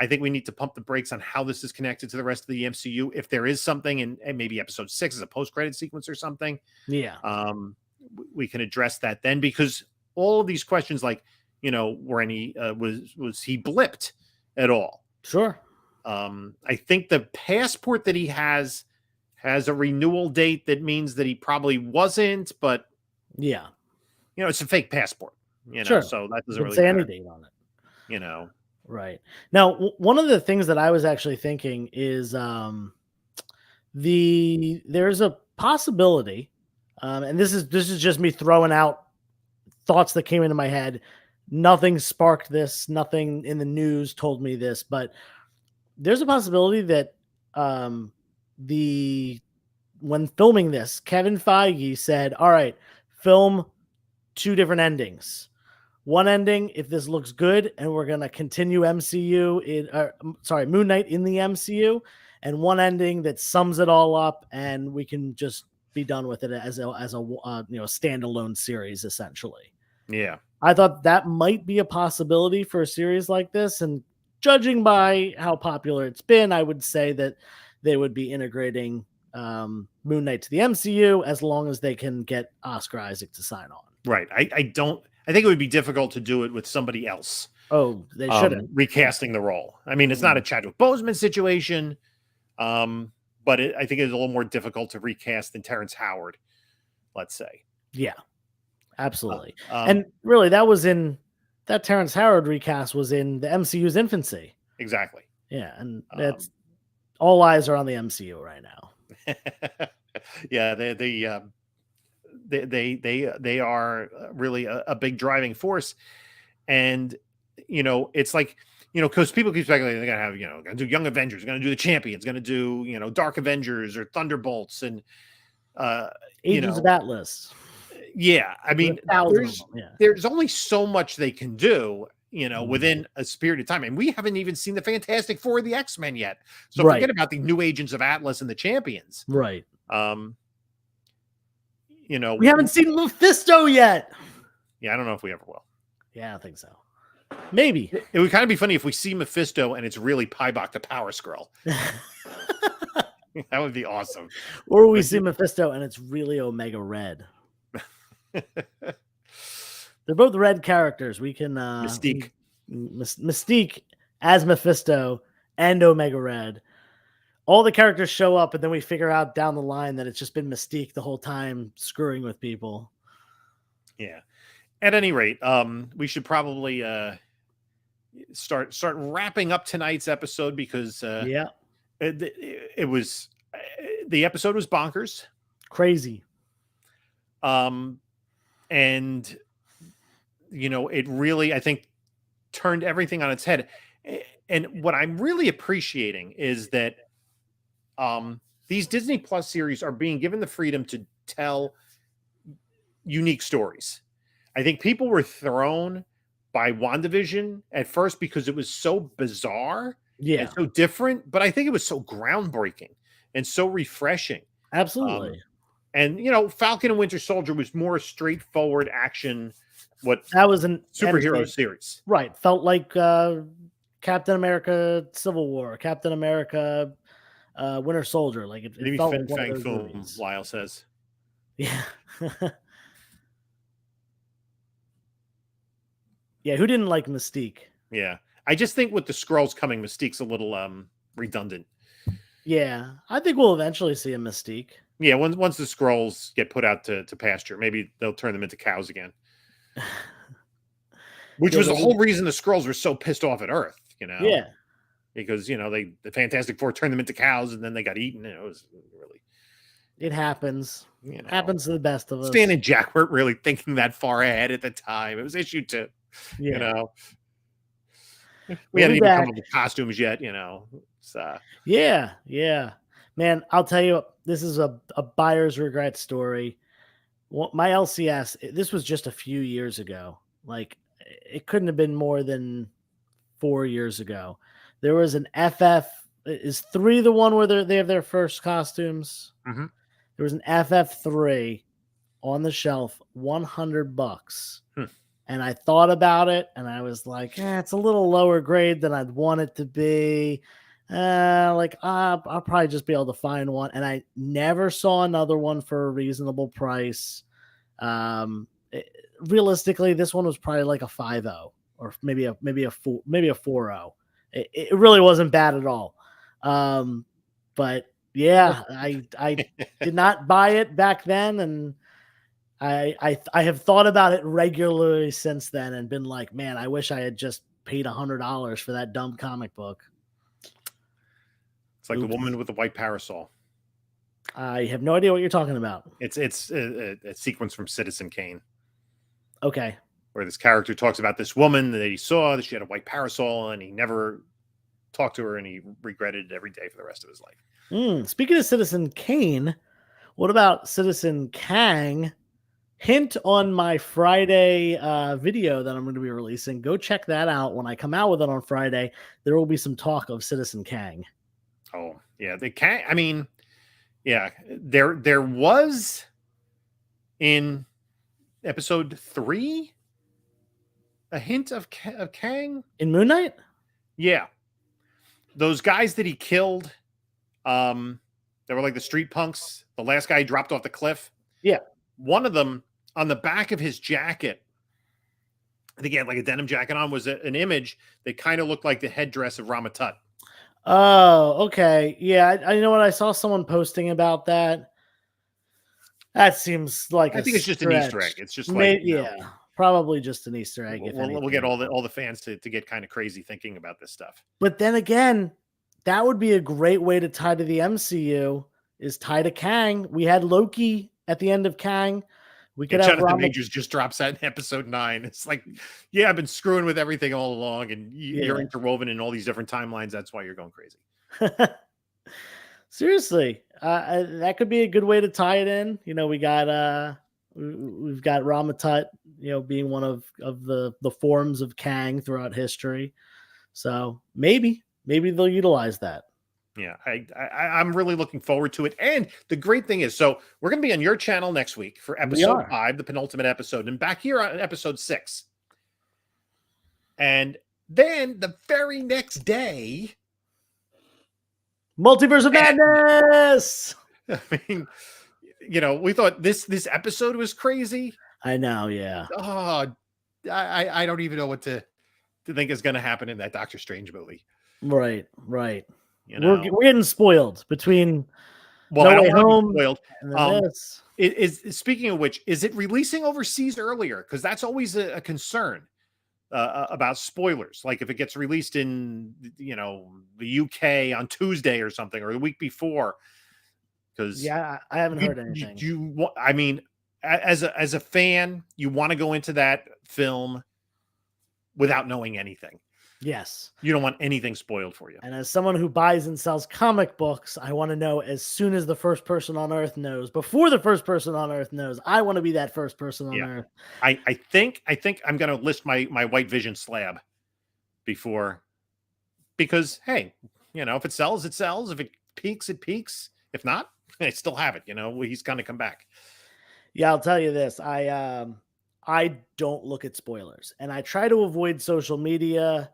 I think we need to pump the brakes on how this is connected to the rest of the MCU. If there is something, and maybe episode 6 is a post-credit sequence or something. Yeah. We can address that then, because all of these questions, like, were any, was he blipped at all? Sure. I think the passport that he has a renewal date that means that he probably wasn't, but yeah, it's a fake passport, sure. So that doesn't really say any date on it, Right. Now, one of the things that I was actually thinking is there's a possibility, and this is just me throwing out thoughts that came into my head. Nothing sparked this. Nothing in the news told me this, but there's a possibility that when filming this, Kevin Feige said, "All right, film 2 different endings. One ending, if this looks good, and we're gonna continue Moon Knight in the MCU, and one ending that sums it all up, and we can just be done with it as a standalone series, essentially." Yeah, I thought that might be a possibility for a series like this, and judging by how popular it's been, I would say that they would be integrating Moon Knight to the MCU as long as they can get Oscar Isaac to sign on. Right. I think it would be difficult to do it with somebody else. Oh, they shouldn't. Recasting the role. I mean, it's not a Chadwick Boseman situation, but I think it's a little more difficult to recast than Terrence Howard, let's say. Yeah, absolutely. And really, that Terrence Howard recast was in the MCU's infancy. Exactly. Yeah, and that's all eyes are on the MCU right now. Yeah, they are really a big driving force, and it's like, because people keep speculating they're gonna have gonna do Young Avengers, gonna do the Champions, gonna do Dark Avengers or Thunderbolts, and Agents of Atlas. Yeah, I mean, there's only so much they can do, within a period of time, and we haven't even seen the Fantastic Four or the X-Men yet. So forget about the new Agents of Atlas and the Champions. Right. We haven't seen Mephisto yet. Yeah, I don't know if we ever will. Yeah, I don't think so. Maybe. It would kind of be funny if we see Mephisto and it's really Pybok the Power Skrull. That would be awesome. Or we see Mephisto and it's really Omega Red. They're both red characters. We can Mystique as Mephisto and Omega Red. All the characters show up, and then we figure out down the line that it's just been Mystique the whole time, screwing with people. Yeah. At any rate, we should probably start wrapping up tonight's episode, because it was the episode was bonkers, crazy. And it really, I think, turned everything on its head. And what I'm really appreciating is that these Disney Plus series are being given the freedom to tell unique stories. I think people were thrown by WandaVision at first because it was so bizarre and so different, but I think it was so groundbreaking and so refreshing. Absolutely. And Falcon and Winter Soldier was more straightforward action what That was an superhero MCU, series. right? Felt like Captain America: Civil War, Captain America, Winter Soldier. Like it Maybe felt Fin like one of Fang those Foom, movies. Lyle says. Yeah. Yeah, who didn't like Mystique? Yeah. I just think with the Skrulls coming, Mystique's a little redundant. Yeah, I think we'll eventually see a Mystique. Yeah, once the Skrulls get put out to pasture, maybe they'll turn them into cows again. Which Yeah, was the but whole reason the Skrulls were so pissed off at Earth, yeah, because the Fantastic Four turned them into cows and then they got eaten, and it was really, it happens. Happens to the best of us. Stan and Jack weren't really thinking that far ahead at the time. It was issue 2. Yeah. We hadn't even come up with costumes yet, So. Yeah. Man, I'll tell you, this is a buyer's regret story. My LCS, this was just a few years ago. Like, it couldn't have been more than 4 years ago. There was an FF. Is 3 the one where they have their first costumes? Mm-hmm. There was an FF3 on the shelf, $100. And I thought about it, and I was like, it's a little lower grade than I'd want it to be. I'll probably just be able to find one. And I never saw another one for a reasonable price. Realistically, this one was probably like a 5.0 or maybe a 4.0. It really wasn't bad at all. But yeah, I did not buy it back then, and I have thought about it regularly since then and been like, man, I wish I had just paid $100 for that dumb comic book. It's like The Woman with the White Parasol. I have no idea what you're talking about. It's a sequence from Citizen Kane. Okay. Where this character talks about this woman that he saw, that she had a white parasol, and he never talked to her, and he regretted it every day for the rest of his life. Speaking of Citizen Kane, what about Citizen Kang? Hint on my Friday video that I'm going to be releasing. Go check that out. When I come out with it on Friday, there will be some talk of Citizen Kang. Oh, yeah. The Kang, I mean, yeah, there was in episode 3 a hint of Kang in Moon Knight. Yeah, those guys that he killed, they were like the street punks. The last guy he dropped off the cliff. Yeah, one of them on the back of his jacket, I think he had like a denim jacket on, was an image that kind of looked like the headdress of Rama Tut. Oh, okay. Yeah, I know what I saw someone posting about that. That seems like I think it's just an Easter egg. It's just like probably just an Easter egg. We'll get all the fans to get kind of crazy thinking about this stuff. But then again, that would be a great way to tie to the MCU. Is tie to Kang. We had Loki at the end of Kang. We could have Jonathan Majors just drops that in episode 9. It's like, yeah, I've been screwing with everything all along, and you're interwoven in all these different timelines. That's why you're going crazy. Seriously, that could be a good way to tie it in. We've got Rama Tut, being one of the forms of Kang throughout history. So maybe they'll utilize that. Yeah, I'm really looking forward to it. And the great thing is, so we're going to be on your channel next week for episode 5, the penultimate episode, and back here on episode 6. And then the very next day, Multiverse of Madness. I mean, we thought this episode was crazy. I know, yeah. Oh, I don't even know what to think is going to happen in that Doctor Strange movie. Right. We're getting spoiled between No Way Home spoiled. And this. Speaking of which, is it releasing overseas earlier? Because that's always a concern about spoilers. Like if it gets released in the UK on Tuesday or something, or the week before. Because I haven't heard anything. I mean, as a fan, you want to go into that film without knowing anything. Yes. You don't want anything spoiled for you. And as someone who buys and sells comic books, I want to know as soon as the first person on Earth knows. Before the first person on Earth knows, I want to be that first person on Earth. I think I'm going to list my White Vision slab before, because hey, if it sells, it sells. If it peaks, it peaks. If not, I still have it. He's going to come back. Yeah, I'll tell you this. I I don't look at spoilers, and I try to avoid social media,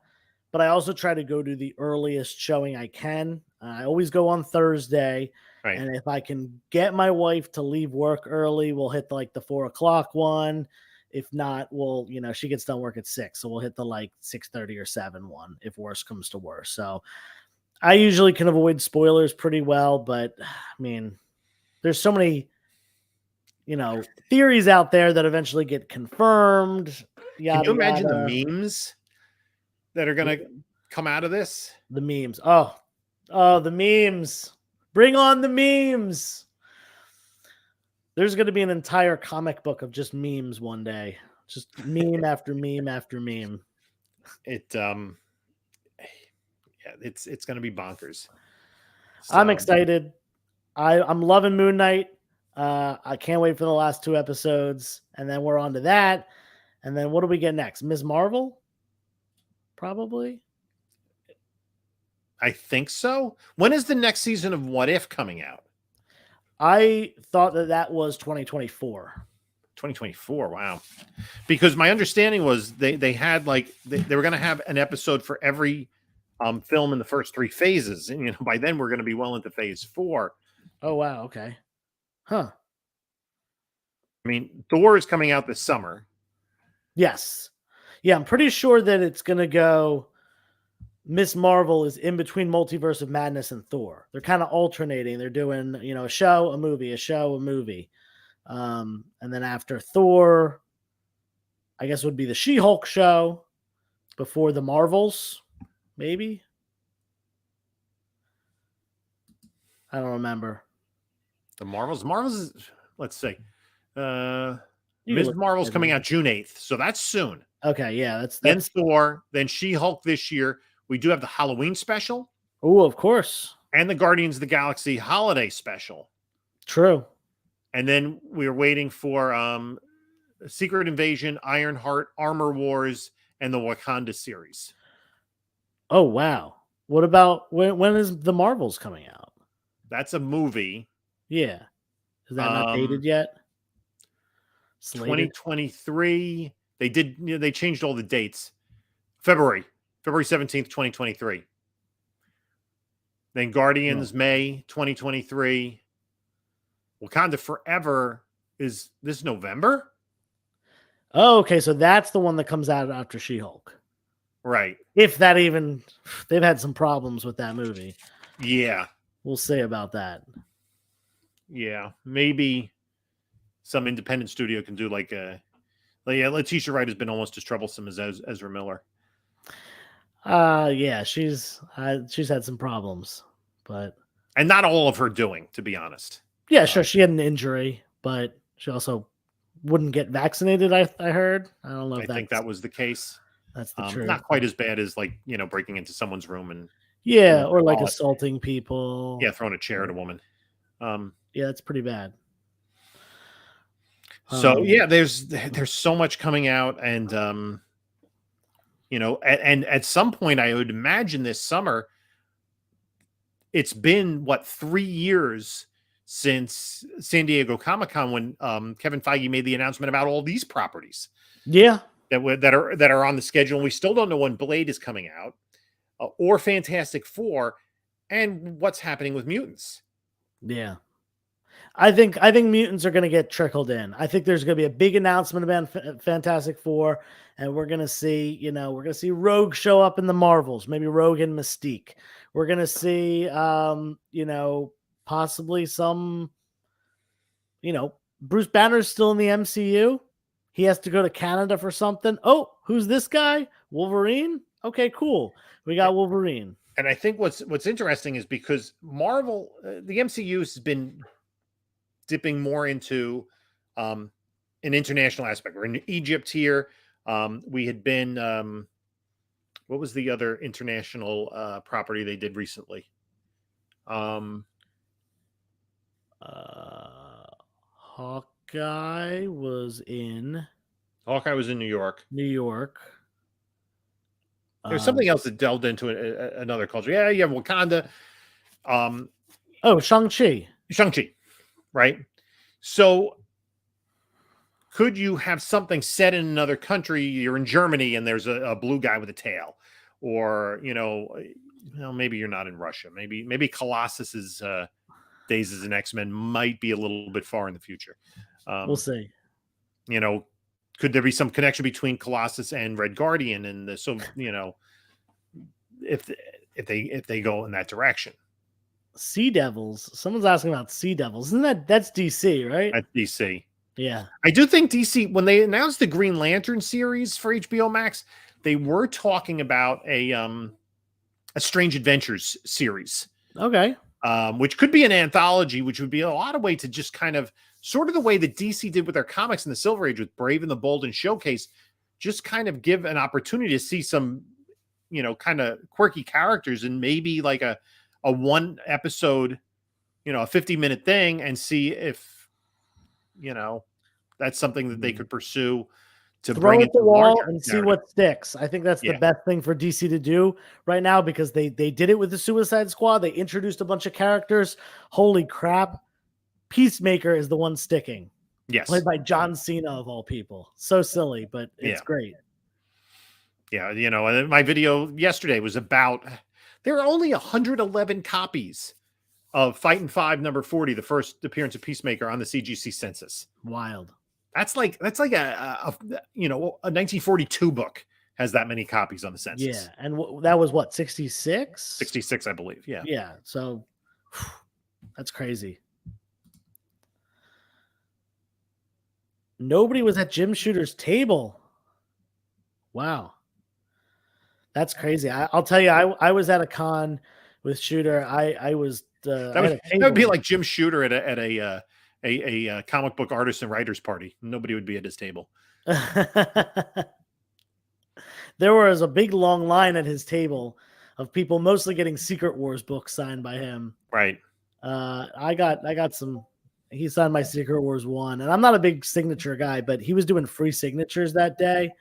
but I also try to go to the earliest showing I can. I always go on Thursday, Right. and if I can get my wife to leave work early, we'll hit like the 4 o'clock one. If not, we'll, she gets done work at 6, so we'll hit the like 6:30 or 7 one if worse comes to worse. So I usually can avoid spoilers pretty well, but I mean, there's so many, theories out there that eventually get confirmed. Can you Yada imagine the yada. memes that are going to come out of this? The memes. Oh, the memes. Bring on the memes. There's going to be an entire comic book of just memes one day. Just meme after meme after meme. It's going to be bonkers. I'm excited. I'm loving Moon Knight. I can't wait for the last 2 episodes, and then we're on to that. And then what do we get next? Ms. Marvel? Probably. I think so. When is the next season of What If coming out? I thought that was 2024. 2024. Wow. Because my understanding was they had like they were going to have an episode for every film in the first 3 phases, and by then we're going to be well into phase 4. Oh wow. Okay. Huh. I mean, Thor is coming out this summer. Yes. Yeah, I'm pretty sure that it's going to go. Miss Marvel is in between Multiverse of Madness and Thor. They're kind of alternating. They're doing, a show, a movie, a show, a movie. And then after Thor, I guess would be the She-Hulk show before the Marvels, maybe. I don't remember. The Marvels, let's see. Ms. Marvel's coming out June 8th, so that's soon. Okay, yeah, that's then Thor, then She-Hulk this year. We do have the Halloween special. Oh, of course. And the Guardians of the Galaxy holiday special. True. And then we're waiting for Secret Invasion, Ironheart, Armor Wars, and the Wakanda series. Oh, wow. What about when is the Marvels coming out? That's a movie. Yeah. Is that not dated yet? Slated? 2023. They changed all the dates. February 17th, 2023. Then Guardians, May 2023. Wakanda Forever is this November? Oh, okay. So that's the one that comes out after She-Hulk. Right. If that even, they've had some problems with that movie. Yeah. We'll see about that. Yeah. Maybe some independent studio can do Letitia Wright has been almost as troublesome as Ezra Miller. Yeah, she's had some problems, and not all of her doing, to be honest. Yeah, sure. She had an injury, but she also wouldn't get vaccinated. I heard. I don't know. I think that was the case. That's the truth. Not quite as bad as breaking into someone's room and or like assaulting people. Yeah, throwing a chair at a woman. Yeah, that's pretty bad. So yeah, there's so much coming out, and and at some point I would imagine this summer. It's been 3 years since San Diego Comic-Con when Kevin Feige made the announcement about all these properties. Yeah, that are on the schedule, and we still don't know when Blade is coming out, or Fantastic Four, and what's happening with Mutants. Yeah. I think Mutants are going to get trickled in. I think there's going to be a big announcement about Fantastic Four, and we're going to see, Rogue show up in the Marvels, maybe Rogue and Mystique. We're going to see, possibly some, Bruce Banner's still in the MCU. He has to go to Canada for something. Oh, who's this guy? Wolverine? Okay, cool. We got Wolverine. And I think what's interesting is because Marvel, the MCU has been dipping more into an international aspect. We're in Egypt here. We had been, what was the other international property they did recently? Hawkeye was in New York. There's something else that delved into another culture. Yeah, you have Wakanda. Shang-Chi. Right? So could you have something set in another country? You're in Germany and there's a blue guy with a tail, or maybe you're not in Russia. Maybe Colossus's days as an X-Men might be a little bit far in the future. We'll see. Could there be some connection between Colossus and Red Guardian, and if they go in that direction? Sea Devils. Someone's asking about Sea Devils. That's DC, right? That's DC. Yeah. I do think DC, when they announced the Green Lantern series for HBO Max, they were talking about a Strange Adventures series. Okay. Which could be an anthology, which would be a lot of way to just kind of sort of the way that DC did with their comics in the Silver Age with Brave and the Bold and Showcase, just kind of give an opportunity to see some, kind of quirky characters, and maybe like a one episode, a 50-minute thing, and see if, that's something that they could pursue to throw bring it it to the wall larger and see narrative. what sticks. I think that's the best thing for DC to do right now, because they did it with the Suicide Squad. They introduced a bunch of characters. Holy crap. Peacemaker is the one sticking. Yes. Played by John Cena of all people. So silly, but it's great. Yeah. My video yesterday was about, there are only 111 copies of Fightin' 5 number 40, the first appearance of Peacemaker, on the CGC census. Wild. That's like a 1942 book has that many copies on the census. Yeah, and that was what, 66? 66, I believe. Yeah. Yeah. So that's crazy. Nobody was at Jim Shooter's table. Wow. That's crazy. I'll tell you, I was at a con with Shooter. I was that would be like Jim Shooter at a comic book artists and writers party. Nobody would be at his table. There was a big long line at his table of people mostly getting Secret Wars books signed by him. Right. I got some. He signed my Secret Wars 1, and I'm not a big signature guy, but he was doing free signatures that day,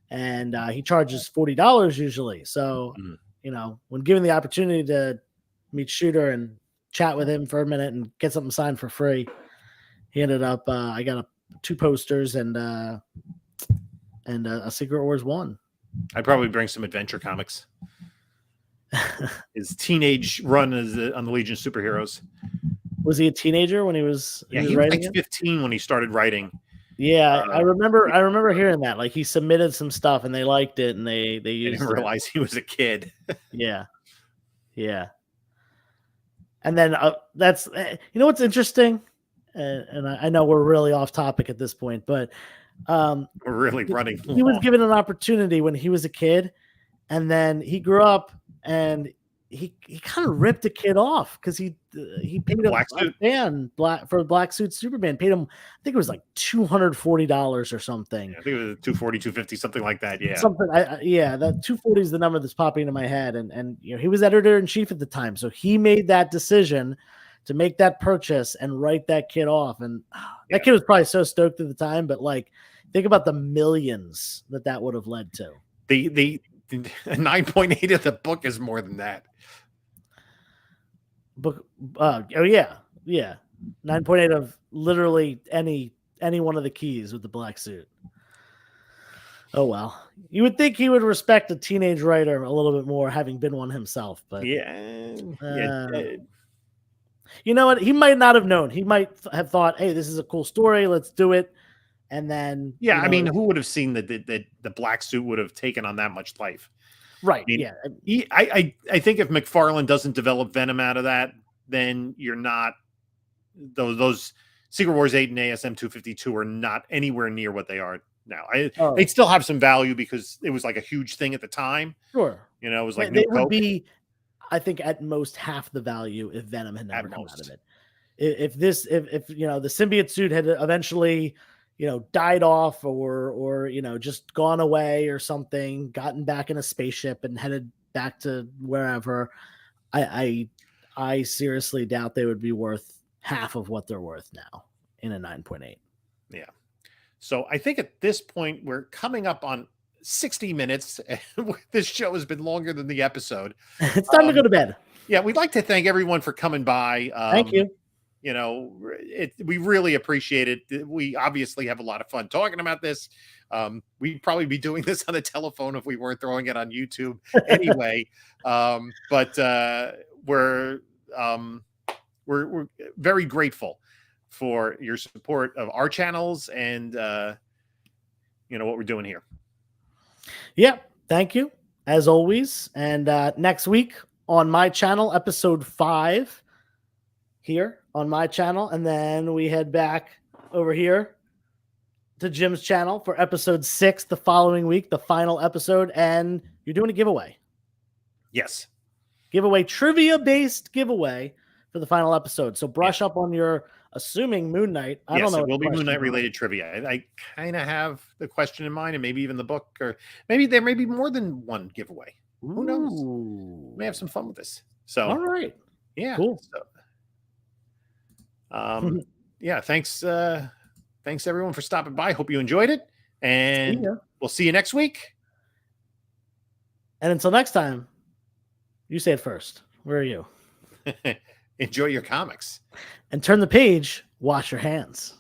and he charges $40 usually. So, when given the opportunity to meet Shooter and chat with him for a minute and get something signed for free, he ended up. I got 2 posters and a Secret Wars 1. I'd probably bring some adventure comics. His teenage run on the Legion of Superheroes. Was he a teenager when he was? Yeah, he was like 15 when he started writing. Yeah, I remember hearing that. Like, he submitted some stuff and they liked it, and they used. Didn't realize he was a kid. Yeah. And then that's what's interesting, and I know we're really off topic at this point, but we're really running. He was given an opportunity when he was a kid, and then he grew up and he kind of ripped a kid off because he paid him for Black Suit Superman. Paid him, I think it was like $240 or something. Yeah, I think it was 240, 250, something like that. Yeah, something. That 240 is the number that's popping into my head. And he was editor in chief at the time, so he made that decision to make that purchase and write that kid off. And that kid was probably so stoked at the time, but like, think about the millions that would have led to. The 9.8 of the book is more than that. Book. 9.8 of literally any one of the keys with the black suit. Oh well, you would think he would respect a teenage writer a little bit more, having been one himself. But you know what? He might not have known. He might have thought, "Hey, this is a cool story. Let's do it." And then, I mean, who would have seen that the black suit would have taken on that much life? Right. I mean, I think if McFarlane doesn't develop Venom out of that, then you're not those Secret Wars 8 and ASM 252 are not anywhere near what they are now. They'd still have some value because it was like a huge thing at the time. Sure. It was like they would be, I think, at most half the value if Venom had never come out of it. If the symbiote suit had eventually died off or just gone away or something, gotten back in a spaceship and headed back to wherever, I seriously doubt they would be worth half of what they're worth now in a 9.8. Yeah. So I think at this point we're coming up on 60 minutes. This show has been longer than the episode. It's time to go to bed. Yeah, we'd like to thank everyone for coming by. Thank you. You know, we really appreciate it. We obviously have a lot of fun talking about this. We'd probably be doing this on the telephone if we weren't throwing it on YouTube anyway. But we're very grateful for your support of our channels and what we're doing here. Yeah, thank you as always. And next week on my channel, episode 5 here on my channel, and then we head back over here to Jim's channel for episode 6 the following week, the final episode, and you're doing a giveaway. Yes. Giveaway, trivia-based giveaway for the final episode. So brush up on your assuming Moon Knight. I don't know. It will be Moon Knight related trivia. I kind of have the question in mind, and maybe even the book, or maybe there may be more than one giveaway. Who knows? We may have some fun with this. So, all right. Yeah. Cool. So, yeah. Thanks everyone for stopping by. Hope you enjoyed it, and we'll see you next week. And until next time, you say it first. Where are you? Enjoy your comics. And turn the page, wash your hands.